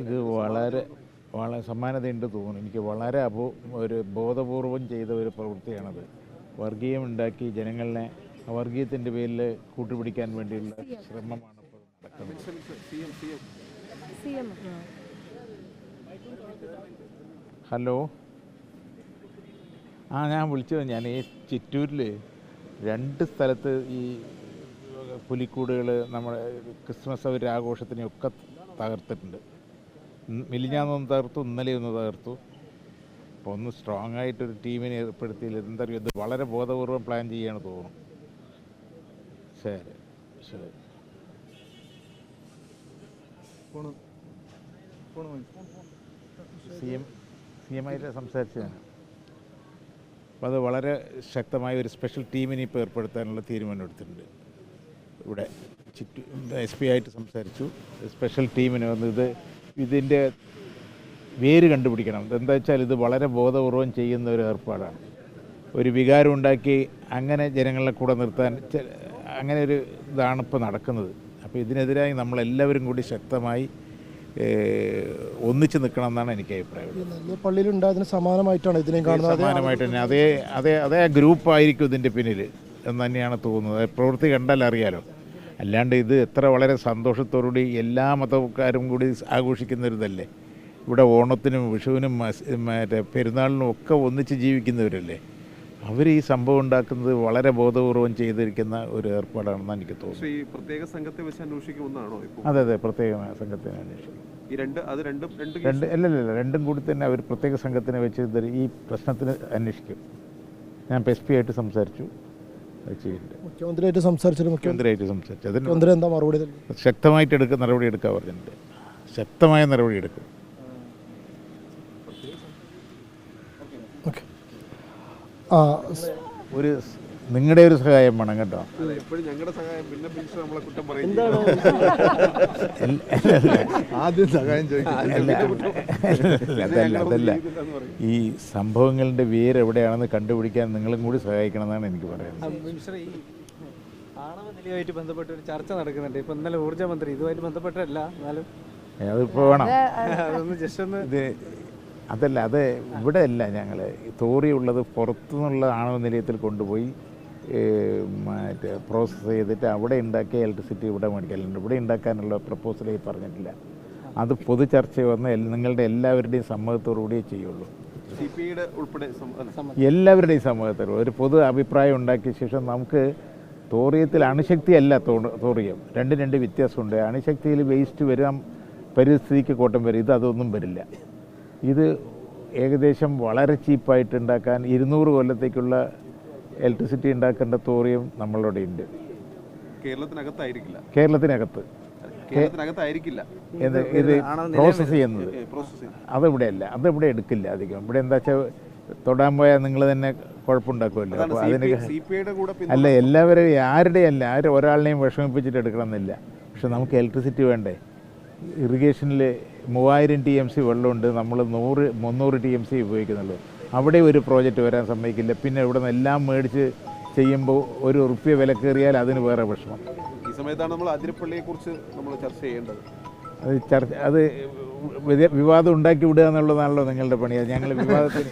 ഇത് വളരെ വളരെ സമാനതയുണ്ട് തോന്നുന്നു. എനിക്ക് വളരെ ഒരു ബോധപൂർവം ചെയ്ത ഒരു പ്രവൃത്തിയാണത്. വർഗീയം ഉണ്ടാക്കി ജനങ്ങളെ വർഗീയത്തിൻ്റെ പേരിൽ കൂട്ടുപിടിക്കാൻ വേണ്ടിയുള്ള ശ്രമമാണ് ഇപ്പോൾ നടക്കുന്നത്. ഹലോ, ഞാൻ വിളിച്ചത് ഞാൻ ഈ ചിറ്റൂരിൽ 2 സ്ഥലത്ത് ഈ പുലിക്കൂടുകൾ നമ്മുടെ ക്രിസ്മസ് ആഘോഷത്തിനെയൊക്കെ തകർത്തിട്ടുണ്ട്. മിലിഞ്ഞാന്നൊന്ന് തകർത്തു, ഇന്നലെ ഒന്ന് തകർത്തു. അപ്പോൾ ഒന്ന് സ്ട്രോങ് ആയിട്ടൊരു ടീമിനെ ഏർപ്പെടുത്തിയില്ല. എന്താ പറയുക, ഇത് വളരെ ബോധപൂർവം പ്ലാൻ ചെയ്യുകയാണ് തോന്നുന്നു. ശരി ശരി. സി എം ആയിട്ട് സംസാരിച്ചതാണ്. അപ്പോൾ അത് വളരെ ശക്തമായ ഒരു സ്പെഷ്യൽ ടീമിനെ ഇപ്പോൾ ഏർപ്പെടുത്താനുള്ള തീരുമാനം എടുത്തിട്ടുണ്ട്. ഇവിടെ SP ആയിട്ട് സംസാരിച്ചു. സ്പെഷ്യൽ ടീമിന് വന്ന് ഇതിൻ്റെ വേര് കണ്ടുപിടിക്കണം. എന്താ വെച്ചാൽ ഇത് വളരെ ബോധപൂർവം ചെയ്യുന്ന ഒരു ഏർപ്പാടാണ്. ഒരു വികാരം ഉണ്ടാക്കി അങ്ങനെ ജനങ്ങളെ കൂടെ നിർത്താൻ അങ്ങനെ ഒരു ഇതാണ് ഇപ്പോൾ നടക്കുന്നത്. അപ്പോൾ ഇതിനെതിരായി നമ്മളെല്ലാവരും കൂടി ശക്തമായി ഒന്നിച്ച് നിൽക്കണം എന്നാണ് എനിക്ക് അഭിപ്രായം. പള്ളിയിലുണ്ടായതിന് സമാനമായിട്ടാണ് ഇതിനെ കാണുന്നത്. സമാനമായിട്ട് തന്നെ അതേ ഗ്രൂപ്പായിരിക്കും ഇതിൻ്റെ പിന്നിൽ എന്ന് തന്നെയാണ് തോന്നുന്നത്. പ്രവൃത്തി കണ്ടാൽ അറിയാലോ. അല്ലാണ്ട് ഇത് എത്ര വളരെ സന്തോഷത്തോടുകൂടി എല്ലാ മതക്കാരും കൂടി ആഘോഷിക്കുന്നൊരിതല്ലേ. ഇവിടെ ഓണത്തിനും വിഷുവിനും മറ്റേ പെരുന്നാളിനും ഒക്കെ ഒന്നിച്ച് ജീവിക്കുന്നവരല്ലേ. അവർ ഈ സംഭവം ഉണ്ടാക്കുന്നത് വളരെ ബോധപൂർവം ചെയ്തിരിക്കുന്ന ഒരു ഏർപ്പാടാണെന്ന് എനിക്ക് തോന്നുന്നു. ഈ പ്രത്യേക സംഘത്തെ വെച്ച് അന്വേഷിക്കുമെന്നാണോ? അതെ, പ്രത്യേക സംഘത്തിനെ അന്വേഷിക്കും. അല്ലല്ല, രണ്ടും കൂടി തന്നെ അവർ പ്രത്യേക സംഘത്തിനെ വെച്ച് ഈ പ്രശ്നത്തിന് അന്വേഷിക്കും. ഞാൻ SP ആയിട്ട് സംസാരിച്ചു. മുഖ്യമന്ത്രിയായിട്ട് സംസാരിച്ചു. അതിന് എന്താ മറുപടി? ശക്തമായിട്ട് നടപടി എടുക്കാൻ പറഞ്ഞിട്ടുണ്ട്. ശക്തമായ നടപടി എടുക്കും. ഒരു നിങ്ങളുടെ ഒരു സഹായം വേണം കേട്ടോ. അതല്ല, ഈ സംഭവങ്ങളുടെ വേര് എവിടെയാണെന്ന് കണ്ടുപിടിക്കാൻ നിങ്ങളും കൂടി സഹായിക്കണം എന്നാണ് എനിക്ക് പറയുന്നത്. ആണവനിലയുമായിട്ട് ബന്ധപ്പെട്ട് ഒരു ചർച്ച നടക്കുന്നുണ്ട്. ഇപ്പൊ ഇന്നലെ ഊർജ്ജമന്ത്രി ഇതുമായിട്ട് ബന്ധപ്പെട്ടല്ല, എന്നാലും അതിപ്പോ വേണം. അതല്ല, അത് ഇവിടെ അല്ല. ഞങ്ങൾ തോറിയുള്ളത് പുറത്തുനിന്നുള്ള ആണവ നിലയത്തിൽ കൊണ്ടുപോയി മറ്റേ പ്രോസസ്സ് ചെയ്തിട്ട് അവിടെ ഉണ്ടാക്കിയ ഇലക്ട്രിസിറ്റി ഇവിടെ മേടിക്കലുണ്ട്. ഇവിടെ ഉണ്ടാക്കാനുള്ള പ്രപ്പോസലേ പറഞ്ഞിട്ടില്ല. അത് പൊതു ചർച്ച വന്ന് നിങ്ങളുടെ എല്ലാവരുടെയും സമ്മതത്തോടുകൂടിയേ ചെയ്യുള്ളൂ. എല്ലാവരുടെയും സമ്മതത്തോട് ഒരു പൊതു അഭിപ്രായം ഉണ്ടാക്കിയ ശേഷം നമുക്ക് തോറിയത്തിൽ അണുശക്തിയല്ല തോറിയം, രണ്ട് വ്യത്യാസമുണ്ട്. അണുശക്തിയിൽ വേസ്റ്റ് വരാൻ പരിസ്ഥിതിക്ക് കോട്ടം വരും. അതൊന്നും വരില്ല. ഇത് ഏകദേശം വളരെ ചീപ്പായിട്ട് ഉണ്ടാക്കാൻ 200 കൊല്ലത്തേക്കുള്ള ഇലക്ട്രിസിറ്റി ഉണ്ടാക്കേണ്ട തോറിയം നമ്മളുടെ ഉണ്ട്. കേരളത്തിനകത്ത് ഇത് പ്രോസസ്സ് ചെയ്യുന്നത് അതിവിടെയല്ല. അതിവിടെ എടുക്കില്ല അധികം. ഇവിടെ എന്താ വെച്ചാൽ തൊടാൻ പോയാൽ നിങ്ങൾ തന്നെ കുഴപ്പമുണ്ടാക്കുമല്ലോ. അപ്പോൾ അതിന് അല്ല, എല്ലാവരും ആരും ഒരാളിനെയും വിഷമിപ്പിച്ചിട്ട് എടുക്കണമെന്നില്ല. പക്ഷെ നമുക്ക് ഇലക്ട്രിസിറ്റി വേണ്ടേ? ഇറിഗേഷനിൽ 3000 TMC വെള്ളമുണ്ട്. നമ്മൾ 300 TMC ഉപയോഗിക്കുന്നുള്ളൂ. അവിടെ ഒരു പ്രോജക്റ്റ് വരാൻ സമ്മതിക്കില്ല. പിന്നെ ഇവിടെ നിന്ന് എല്ലാം മേടിച്ച് ചെയ്യുമ്പോൾ ₹1 വില കയറിയാൽ അതിന് വേറെ വിഷമം. ഈ സമയത്താണ് നമ്മൾ അതിരപ്പള്ളിയെക്കുറിച്ച് നമ്മൾ ചർച്ച ചെയ്യേണ്ടത്. അത് വിവാദം ഉണ്ടാക്കി വിടുക എന്നുള്ളതാണല്ലോ നിങ്ങളുടെ പണി. അത് ഞങ്ങൾ വിവാദത്തിന്